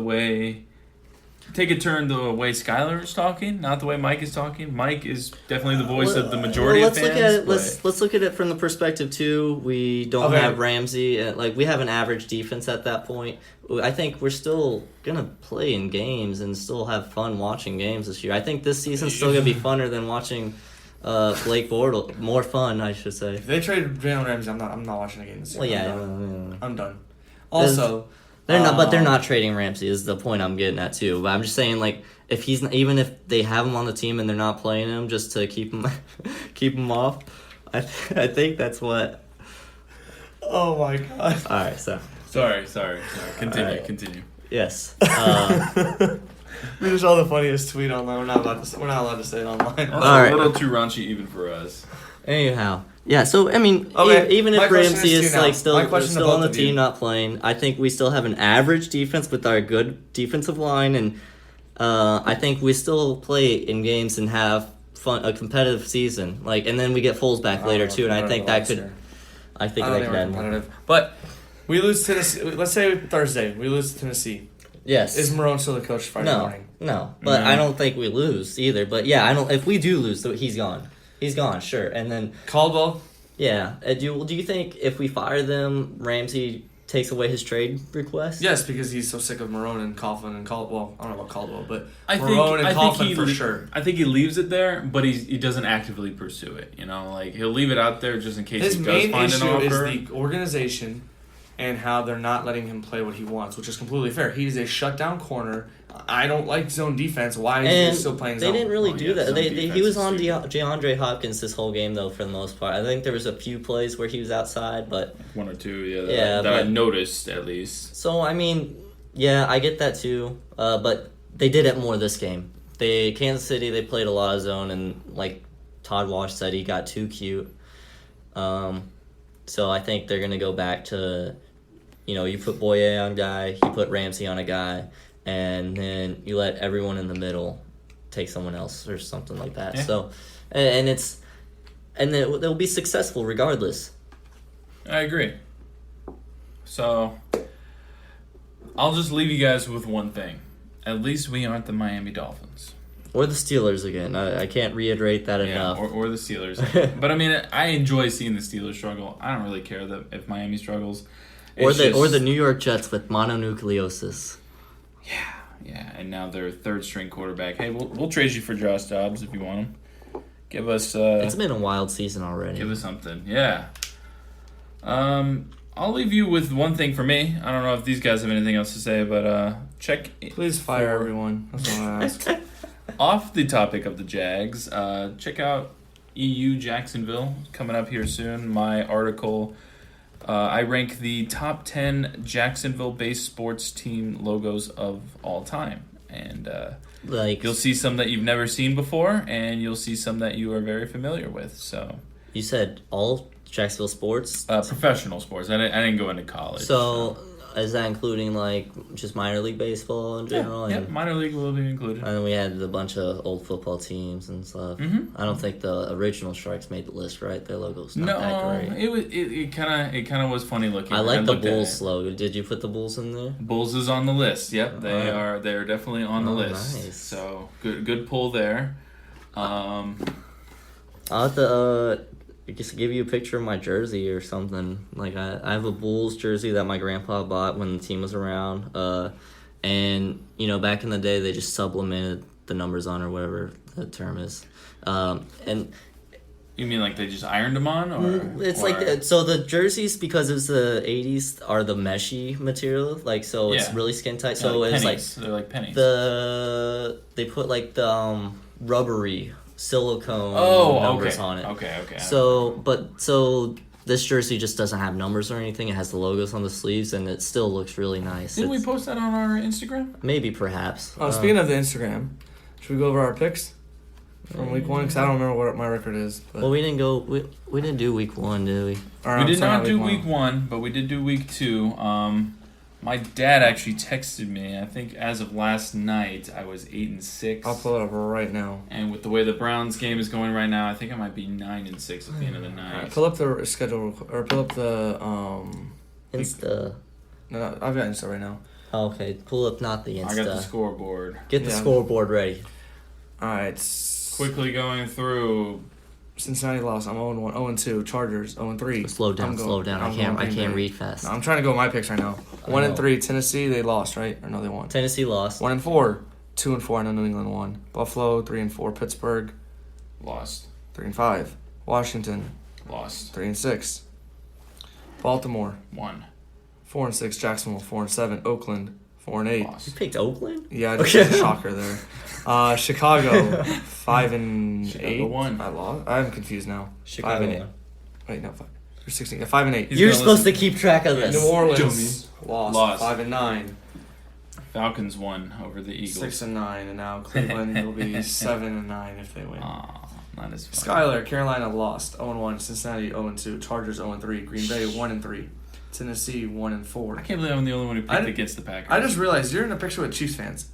Speaker 1: a turn the way Skyler is talking, not the way Mike is talking. Mike is definitely the voice of the majority of fans.
Speaker 2: Let's look at it from the perspective too. We don't have Ramsey. We have an average defense at that point. I think we're still gonna play in games and still have fun watching games this year. I think this season's still gonna be funner than watching Blake Bortles. More fun, I should say.
Speaker 3: If they trade Jalen Ramsey, I'm not watching a game this year.
Speaker 2: Well, yeah,
Speaker 3: I'm done. Also.
Speaker 2: They're not trading Ramsey is the point I'm getting at too. But I'm just saying if if they have him on the team and they're not playing him just to keep him off, I think that's what.
Speaker 3: Oh my god!
Speaker 2: All right, so
Speaker 1: sorry. Continue.
Speaker 2: Yes.
Speaker 3: Finish all the funniest tweet online. We're not allowed to say it online.
Speaker 1: All right. A little too raunchy even for us.
Speaker 2: Anyhow. Yeah, so, I mean, even if Ramsey is still on the team, not playing, I think we still have an average defense with our good defensive line, and I think we still play in games and have a competitive season. And then we get Foles back later, too, and I think that could add more.
Speaker 3: But we lose Tennessee. Let's say Thursday, we lose to Tennessee.
Speaker 2: Yes.
Speaker 3: Is Marone still the coach Friday morning?
Speaker 2: No, but I don't think we lose either. But, yeah, if we do lose, he's gone. He's gone, sure. And then
Speaker 3: Caldwell?
Speaker 2: Yeah. Do you think if we fire them, Ramsey takes away his trade request?
Speaker 3: Yes, because he's so sick of Marone and Coughlin and Caldwell. I don't know about Caldwell, but Marone and Coughlin for sure.
Speaker 1: I think he leaves it there, but he doesn't actively pursue it. He'll leave it out there just in case he does find an offer.
Speaker 3: His main issue is the organization and how they're not letting him play what he wants, which is completely fair. He's a shutdown corner. I don't like zone defense. Why is he still playing zone?
Speaker 2: They didn't really do that. He was on DeAndre Hopkins this whole game, though, for the most part. I think there was a few plays where he was outside, but...
Speaker 1: One or two, that I noticed, at least.
Speaker 2: So, I mean, yeah, I get that, too. But they did it more this game. Kansas City, they played a lot of zone, and like Todd Wash said, he got too cute. So I think they're going to go back to, you put Boye on a guy, you put Ramsey on a guy, and then you let everyone in the middle take someone else or something like that. Yeah. So, and they'll be successful regardless.
Speaker 1: I agree. So, I'll just leave you guys with one thing. At least we aren't the Miami Dolphins.
Speaker 2: Or the Steelers again. I can't reiterate that enough.
Speaker 1: Or the Steelers. But I mean, I enjoy seeing the Steelers struggle. I don't really care if Miami struggles.
Speaker 2: Or the New York Jets with mononucleosis.
Speaker 1: Yeah, and now their third string quarterback. Hey, we'll trade you for Josh Dobbs if you want him. Give us.
Speaker 2: It's been a wild season already.
Speaker 1: Give us something, yeah. I'll leave you with one thing for me. I don't know if these guys have anything else to say, but check.
Speaker 3: Please fire everyone. That's all I ask.
Speaker 1: Off the topic of the Jags, check out EU Jacksonville coming up here soon. My article. I rank the top 10 Jacksonville-based sports team logos of all time. And you'll see some that you've never seen before, and you'll see some that you are very familiar with. So
Speaker 2: you said all Jacksonville sports?
Speaker 1: Professional sports. I didn't go into college.
Speaker 2: So is that including just minor league baseball in general?
Speaker 1: Yeah, minor league will be included.
Speaker 2: And then we had a bunch of old football teams and stuff. Mm-hmm. I don't think the original Strikes made the list, right? Their logo's not that great.
Speaker 1: It kind of was funny looking.
Speaker 2: I like the Bulls logo. Did you put the Bulls in there?
Speaker 1: Bulls is on the list. Yep, they're definitely on the list.
Speaker 2: Nice.
Speaker 1: So good pull there.
Speaker 2: I'll have to just give you a picture of my jersey or something. I have a Bulls jersey that my grandpa bought when the team was around. And back in the day they just supplemented the numbers on or whatever the term is. And
Speaker 1: you mean they just ironed them on, or
Speaker 2: it's so the jerseys, because it's the 80s, are the meshy material, it's really skin tight. So it's
Speaker 1: pennies. They're like pennies.
Speaker 2: They put the rubbery silicone numbers on it.
Speaker 1: Okay.
Speaker 2: So This jersey just doesn't have numbers or anything. It has the logos on the sleeves, and it still looks really nice.
Speaker 1: Didn't we post that on our Instagram?
Speaker 2: Maybe, perhaps.
Speaker 3: Speaking of the Instagram, should we go over our picks from week 1? Because I don't remember what my record is. But.
Speaker 2: Well, we didn't go. We didn't do week 1, did we?
Speaker 1: We did not do week 1, but we did do week 2. My dad actually texted me. I think as of last night, I was 8-6.
Speaker 3: I'll pull it up right now.
Speaker 1: And with the way the Browns game is going right now, I think I might be 9-6 at the end of the night.
Speaker 3: Right, pull up the schedule, or pull up the
Speaker 2: Insta.
Speaker 3: No, I've got Insta right now.
Speaker 2: Oh, okay, pull up not the Insta.
Speaker 1: I got the scoreboard.
Speaker 2: Get the scoreboard ready.
Speaker 3: All right.
Speaker 1: Quickly going through.
Speaker 3: Cincinnati lost. I'm 0-1, 0-2. Chargers 0-3.
Speaker 2: Slow down. I can't read fast.
Speaker 3: No, I'm trying to go with my picks right now. 1-3. Tennessee, they lost, right? Or no, they won.
Speaker 2: Tennessee lost.
Speaker 3: 1-4. 2-4. I know New England won. Buffalo 3-4. Pittsburgh
Speaker 1: Lost.
Speaker 3: 3-5. Washington
Speaker 1: Lost.
Speaker 3: 3-6. Baltimore
Speaker 1: Won.
Speaker 3: 4-6. Jacksonville 4-7. Oakland 4-8.
Speaker 1: Lost.
Speaker 2: You picked Oakland?
Speaker 3: Yeah, I just had a shocker there. Chicago 5-8.
Speaker 1: Chicago won.
Speaker 3: I lost. I'm confused now.
Speaker 2: Chicago
Speaker 3: 5-8.
Speaker 2: won.
Speaker 3: Wait, no, 5. You're 16. Yeah, 5-8.
Speaker 2: You're supposed to keep track of this.
Speaker 3: New Orleans lost. 5-9.
Speaker 1: Falcons won over the Eagles.
Speaker 3: 6-9, and now Cleveland will be 7-9 if they win.
Speaker 1: Aw, not as fun.
Speaker 3: Skyler, Carolina lost 0-1. Cincinnati 0-2. Chargers 0-3. Green Bay 1-3. Tennessee 1-4.
Speaker 1: I can't believe I'm the only one who picked against the Packers.
Speaker 3: I just realized you're in a picture with Chiefs fans.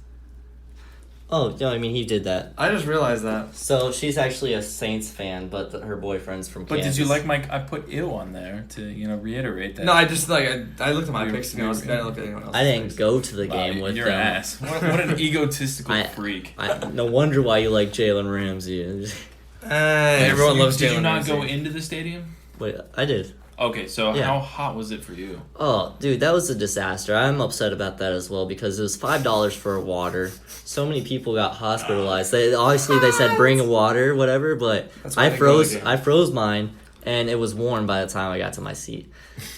Speaker 2: Oh, no, I mean, he did that.
Speaker 3: I just realized that.
Speaker 2: So she's actually a Saints fan, but her boyfriend's from Kansas.
Speaker 1: But did you like my? I put ill on there to reiterate that.
Speaker 3: No, I just I looked at my picks and I didn't look at anyone else.
Speaker 2: I didn't go to the game with
Speaker 1: your
Speaker 2: them.
Speaker 1: ass. What an egotistical freak.
Speaker 2: No wonder why you like Jalen Ramsey.
Speaker 3: Everyone loves Jalen Ramsey.
Speaker 1: Did you not go into the stadium?
Speaker 2: Wait, I did.
Speaker 1: Okay, so how hot was it for you?
Speaker 2: Oh, dude, that was a disaster. I'm upset about that as well because it was $5 for a water. So many people got hospitalized. They said bring a water, whatever, but I froze mine, and it was warm by the time I got to my seat.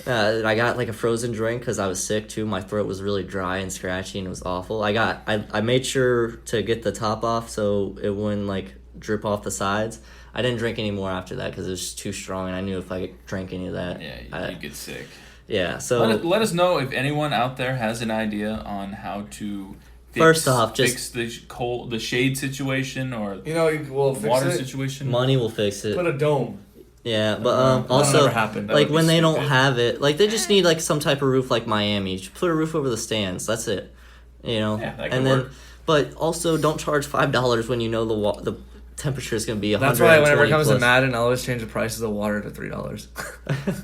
Speaker 2: I got like a frozen drink because I was sick too. My throat was really dry and scratchy, and it was awful. I made sure to get the top off so it wouldn't like drip off the sides. I didn't drink any more after that because it was just too strong, and I knew if I drank any of that,
Speaker 1: you'd get sick.
Speaker 2: Yeah, so
Speaker 1: let us know if anyone out there has an idea on how to fix the shade situation or water situation.
Speaker 2: Money will fix it.
Speaker 3: Put a dome.
Speaker 2: Yeah, but also like when they don't have it, like they just need like some type of roof like Miami. Just put a roof over the stands. That's it.
Speaker 1: That work.
Speaker 2: But also don't charge $5 when you know the temperature is going to be 100.
Speaker 3: That's why whenever it comes to Madden, I always change the prices of water to $3.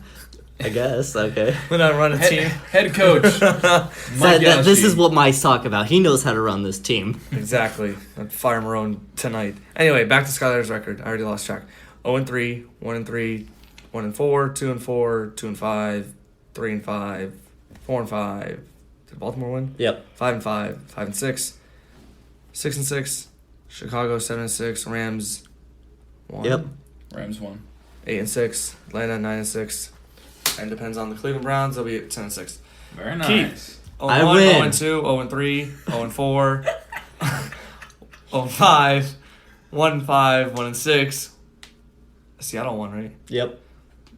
Speaker 2: I guess, okay.
Speaker 3: When I run a team.
Speaker 1: Head coach.
Speaker 2: This is what Mike's talk about. He knows how to run this team.
Speaker 3: Exactly. I'd fire Marone tonight. Anyway, back to Skyler's record. I already lost track. 0-3, 1-3, 1-4, 2-4, 2-5, 3-5, 4-5. Did Baltimore win?
Speaker 2: Yep.
Speaker 3: 5-5, 5-6, 6-6. Chicago 7-6, Rams 1.
Speaker 2: Yep.
Speaker 1: Rams won.
Speaker 3: 8-6, Atlanta 9-6, and depends on the Cleveland Browns. They'll be at 10-6.
Speaker 1: Very nice.
Speaker 2: I win.
Speaker 3: 0-2, 0-3, 0-4, 0-5, 1-5, 1-6. Seattle won, right?
Speaker 2: Yep.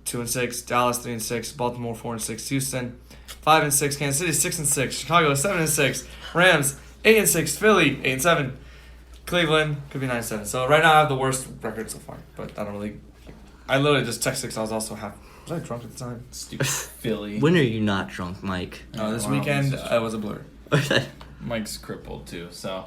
Speaker 3: 2-6, Dallas 3-6, Baltimore 4-6, Houston 5-6, Kansas City 6-6, Chicago 7-6, Rams 8-6, Philly 8-7. Cleveland could be 9-7. So right now I have the worst record so far, but I don't really. I literally just texted because I was also half. Was I drunk at the time?
Speaker 1: Stupid Philly.
Speaker 2: When are you not drunk, Mike?
Speaker 3: This weekend I was a blur.
Speaker 1: Mike's crippled too, so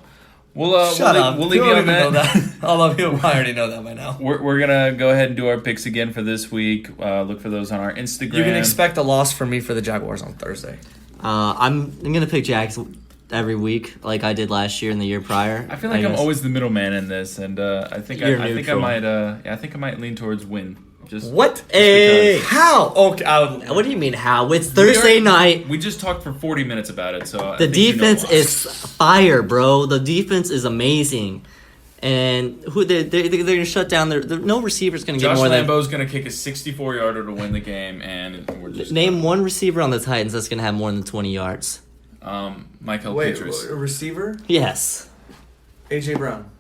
Speaker 1: we'll
Speaker 3: Shut up.
Speaker 1: We'll leave you on that.
Speaker 3: All of you already know that by now.
Speaker 1: We're gonna go ahead and do our picks again for this week. Look for those on our Instagram.
Speaker 3: You can expect a loss from me for the Jaguars on Thursday.
Speaker 2: I'm gonna pick Jags every week, like I did last year and the year prior.
Speaker 1: I feel like I'm always the middleman in this, and I think I might lean towards win. Just
Speaker 3: what? How? Okay.
Speaker 2: What do you mean how? It's Thursday night.
Speaker 1: We just talked for 40 minutes about it, so
Speaker 2: the defense is fire, bro. The defense is amazing, and they're gonna shut down. No receiver's gonna get more than.
Speaker 1: Josh Lambeau's gonna kick a 64-yarder to win the game, and we're just
Speaker 2: name one receiver on the Titans that's gonna have more than 20 yards.
Speaker 1: Michael Petras.
Speaker 3: A receiver?
Speaker 2: Yes.
Speaker 3: AJ Brown.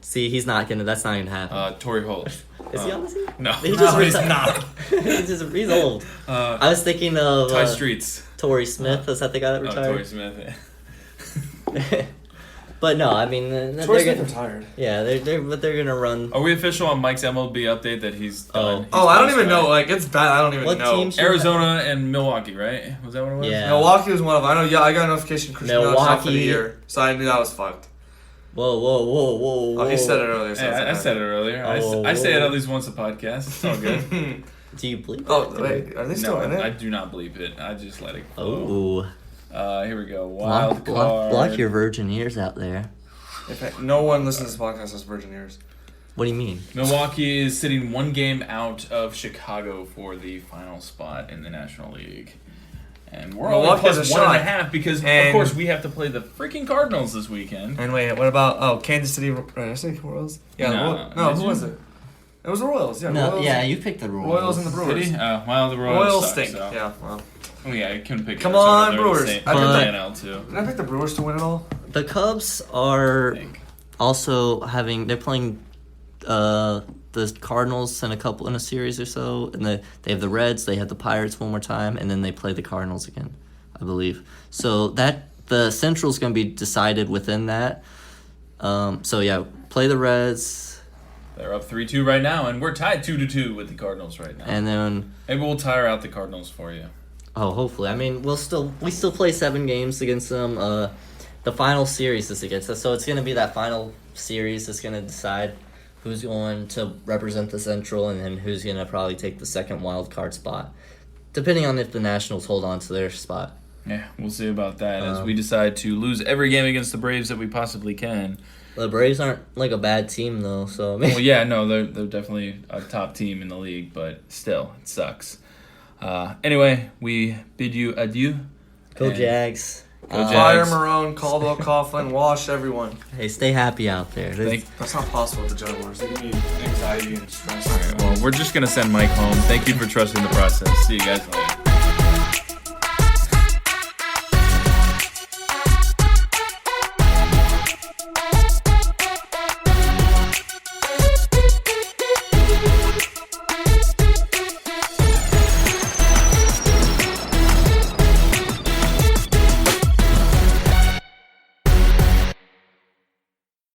Speaker 2: See, that's not gonna happen.
Speaker 1: Torrey Holt.
Speaker 2: Is he on the team?
Speaker 1: No,
Speaker 2: He just
Speaker 3: he's not.
Speaker 2: he's old. I was thinking of
Speaker 1: Ty Streets.
Speaker 2: Torrey Smith. Is that the guy that retired?
Speaker 1: Torrey Smith.
Speaker 2: But no, I mean,
Speaker 3: Torrey Smith retired.
Speaker 2: Yeah, they're gonna run.
Speaker 1: Are we official on Mike's MLB update that he's done?
Speaker 3: Oh, I don't even know. Like, it's bad. I don't even know.
Speaker 2: Teams
Speaker 1: Arizona and Milwaukee, right? Was that what it was?
Speaker 2: Yeah.
Speaker 3: Milwaukee was one of them. I know. Yeah, I got a notification. Christian out for the year, so I knew that was fucked.
Speaker 2: Whoa!
Speaker 3: Oh, he said it earlier. So
Speaker 1: I said it earlier. I say it at least once a podcast. It's all good.
Speaker 2: Do you bleep?
Speaker 3: Oh, wait. Are they still in it?
Speaker 1: I do not bleep it. I just let it go.
Speaker 2: Oh.
Speaker 1: Here we go. Wild card.
Speaker 2: Block your virgin ears out there.
Speaker 3: No one listens to this podcast as virgin ears.
Speaker 2: What do you mean?
Speaker 1: Milwaukee is sitting one game out of Chicago for the final spot in the National League. And we're only plus 1.5 because, of course, we have to play the freaking Cardinals this weekend.
Speaker 3: And wait, what about Kansas City? Did I say Royals? Yeah, no, who was it? It was the Royals. Yeah,
Speaker 2: no,
Speaker 3: Royals.
Speaker 2: Yeah, you picked the Royals.
Speaker 3: Royals and the Brewers.
Speaker 1: Well, the Royals
Speaker 3: stink.
Speaker 1: So.
Speaker 3: Yeah, well.
Speaker 1: Oh yeah, I couldn't pick.
Speaker 3: Come on, Brewers!
Speaker 1: I picked the NL too.
Speaker 3: Did I pick the Brewers to win it all?
Speaker 2: The Cubs are also they're playing the Cardinals in a series or so, and they have the Reds, they have the Pirates one more time, and then they play the Cardinals again, I believe. So the Central's going to be decided within that. So yeah, play the Reds.
Speaker 1: They're up 3-2 right now, and we're tied 2-2 with the Cardinals right now.
Speaker 2: And then
Speaker 1: maybe we'll tire out the Cardinals for you.
Speaker 2: Oh, hopefully. I mean, we still play 7 games against them. The final series is against us, so it's going to be that final series that's going to decide who's going to represent the Central and then who's going to probably take the second wild card spot, depending on if the Nationals hold on to their spot.
Speaker 1: Yeah, we'll see about that as we decide to lose every game against the Braves that we possibly can.
Speaker 2: The Braves aren't like a bad team though, so.
Speaker 1: Well, yeah, no, they're definitely a top team in the league, but still, it sucks. Anyway, we bid you adieu.
Speaker 2: Go Jags.
Speaker 3: Fire Marone, Caldwell, Coughlin, wash everyone.
Speaker 2: Hey, stay happy out there.
Speaker 3: That's not possible with the Jaguars. They give me anxiety and stress.
Speaker 1: All right, well, we're just going to send Mike home. Thank you for trusting the process. See you guys later.